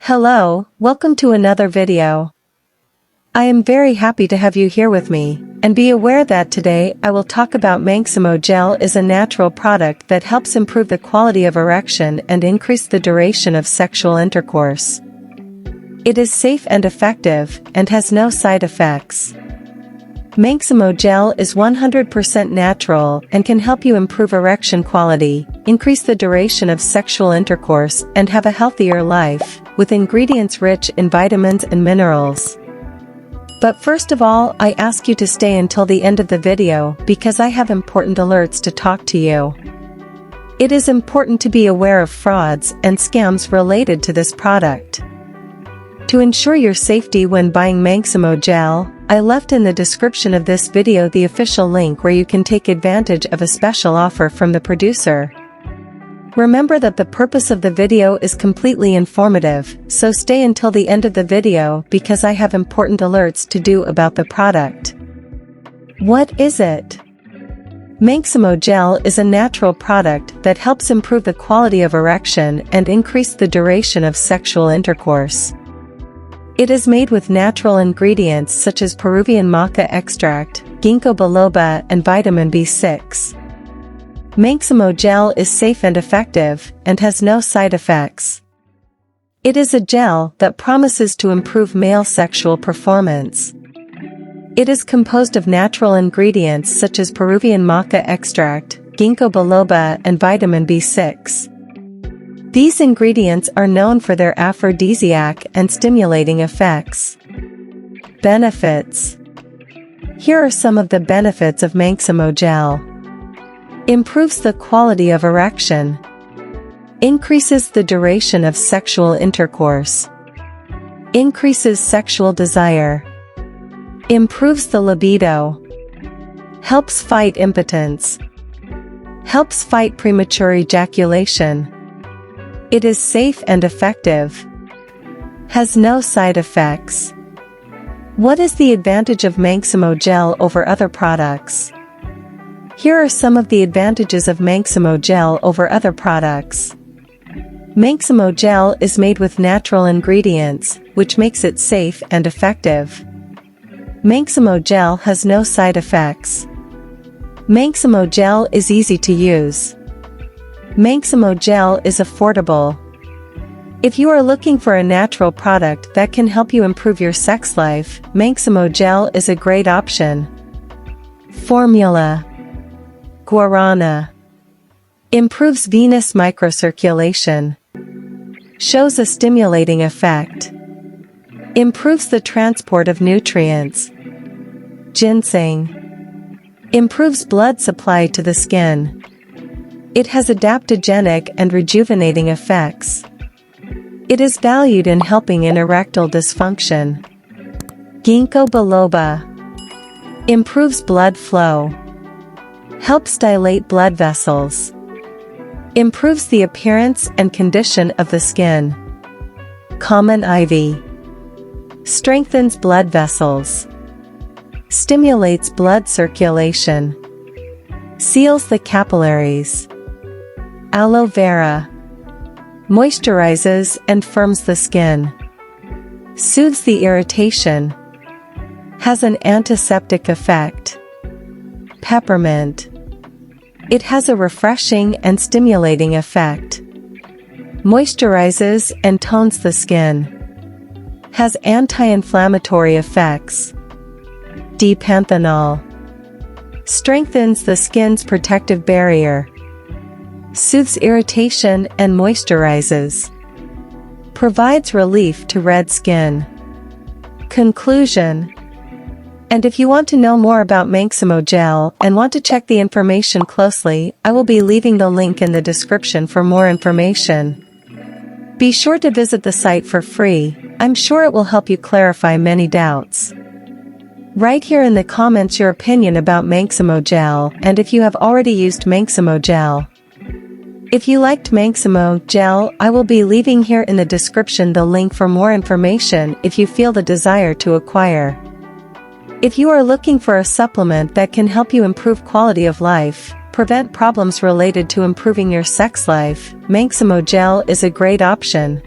Hello, welcome to another video. I am very happy to have you here with me, and be aware that today I will talk about Manximo Gel is a natural product that helps improve the quality of erection and increase the duration of sexual intercourse. It is safe and effective, and has no side effects. Manximo Gel is 100% natural and can help you improve erection quality, increase the duration of sexual intercourse and have a healthier life, with ingredients rich in vitamins and minerals. But first of all, I ask you to stay until the end of the video because I have important alerts to talk to you. It is important to be aware of frauds and scams related to this product. To ensure your safety when buying Manximo Gel, I left in the description of this video the official link where you can take advantage of a special offer from the producer. Remember that the purpose of the video is completely informative, so stay until the end of the video because I have important alerts to do about the product. What is it? Manximo Gel is a natural product that helps improve the quality of erection and increase the duration of sexual intercourse. It is made with natural ingredients such as Peruvian maca extract, ginkgo biloba and vitamin B6. Manximo Gel is safe and effective, and has no side effects. It is a gel that promises to improve male sexual performance. It is composed of natural ingredients such as Peruvian maca extract, ginkgo biloba and vitamin B6. These ingredients are known for their aphrodisiac and stimulating effects. Benefits. Here are some of the benefits of Manximo Gel. Improves the quality of erection. Increases the duration of sexual intercourse. Increases sexual desire. Improves the libido. Helps fight impotence. Helps fight premature ejaculation. It is safe and effective. Has no side effects. What is the advantage of Manximo Gel over other products? Here are some of the advantages of Manximo Gel over other products. Manximo Gel is made with natural ingredients, which makes it safe and effective. Manximo Gel has no side effects. Manximo Gel is easy to use. Manximo Gel is affordable. If you are looking for a natural product that can help you improve your sex life, Manximo Gel is a great option. Formula: guarana. Improves venous microcirculation. Shows a stimulating effect. Improves the transport of nutrients. Ginseng. Improves blood supply to the skin. It has adaptogenic and rejuvenating effects. It is valued in helping in erectile dysfunction. Ginkgo biloba. Improves blood flow. Helps dilate blood vessels. Improves the appearance and condition of the skin. Common ivy. Strengthens blood vessels. Stimulates blood circulation. Seals the capillaries. Aloe vera. Moisturizes and firms the skin. Soothes the irritation. Has an antiseptic effect. Peppermint. It has a refreshing and stimulating effect. Moisturizes and tones the skin. Has anti-inflammatory effects. D-panthenol. Strengthens the skin's protective barrier. Soothes irritation and moisturizes. Provides relief to red skin. Conclusion. And if you want to know more about Manximo Gel and want to check the information closely, I will be leaving the link in the description for more information. Be sure to visit the site for free. I'm sure it will help you clarify many doubts. Write here in the comments your opinion about Manximo Gel and if you have already used Manximo Gel. If you liked Manximo Gel, I will be leaving here in the description the link for more information if you feel the desire to acquire. If you are looking for a supplement that can help you improve quality of life, prevent problems related to improving your sex life, Manximo Gel is a great option.